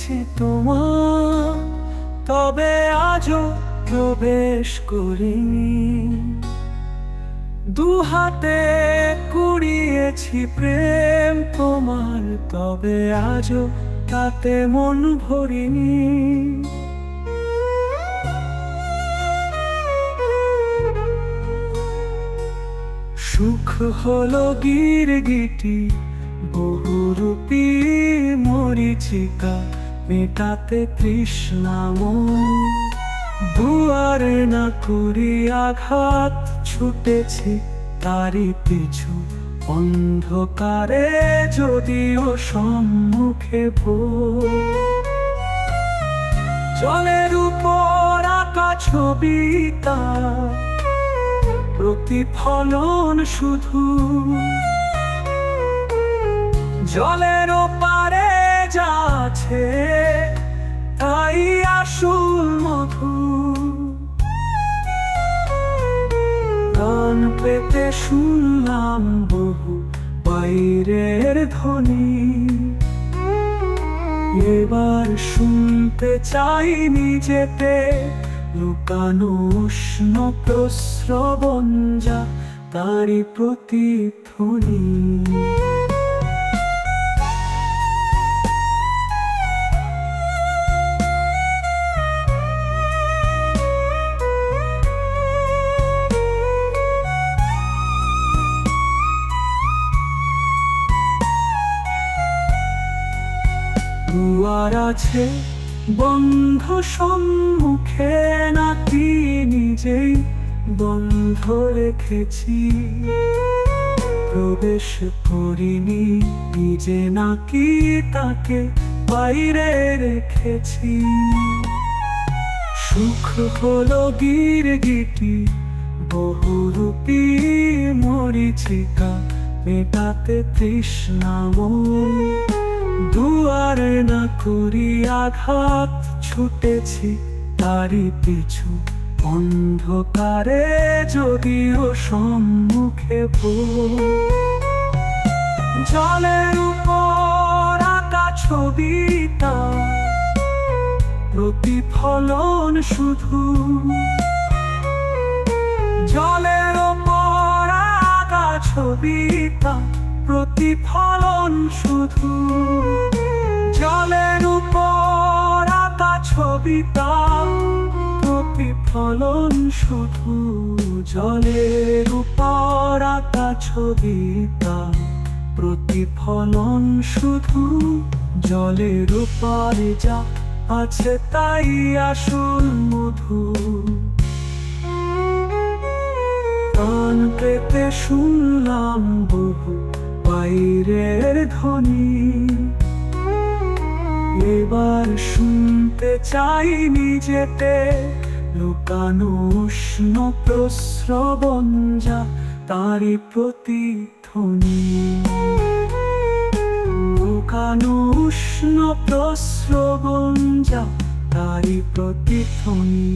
দেখেছি তোমার, তবে আজও প্রবেশ করিনি। দুহাতে কুড়িয়েছি প্রেম তোমার, তবে আজও তাতে মন ভরিনি। সুখ হলো গিরগিটি বহুরূপী মরীচিকা, মেটাতে তৃষ্ণা মন। দুয়ারে না করি আঘাত, ছুটেছি তারি পিছু অন্ধকারে, যদিও সম্মুখে ভোর। জলের উপর আঁকা ছবিটা, প্রতিফলন শুধু। জলের ওপারে যা আছে তাই আসল মধু। কান পেতে শুনলাম বহু বাইরের ধ্বনি, এবার শুনতে চাই নিজেতে লুকানো উষ্ণ প্রস্রবণ, যা তারই প্রতিধ্বনি। দুয়ার আছে বন্ধ সম্মুখে, নাকি নিজেই বন্ধ রেখেছি। প্রবেশ করিনি নিজে, নাকি তাকে বাইরে রেখেছি। সুখ হলো গিরগিটি বহুরূপী মরীচিকা, মেটাতে তৃষ্ণা মন। দুয়ারে না করি আঘাত, ছুটেছি তারি পিছু অন্ধকারে, যদিও সম্মুখে ভোর। জলের উপর আঁকা ছবিটা, প্রতিফলন শুধু। জলের উপর আঁকা ছবিটা, প্রতিফলন শুধু। জলের উপর আঁকা ছবিটা, প্রতিফলন শুধু। জলের উপর আঁকা ছবিটা, প্রতিফলন শুধু। জলের উপরে যা আছে তাই আসল মধু। কান পেতে শুনলাম বহু বাইরের ধ্বনি, এবার শুনতে চাই নিজেতে লুকানো উষ্ণ প্রস্রবণ, যা তারই প্রতিধ্বনি। লুকানো উষ্ণ প্রস্রবণ, যা তারই প্রতিধ্বনি।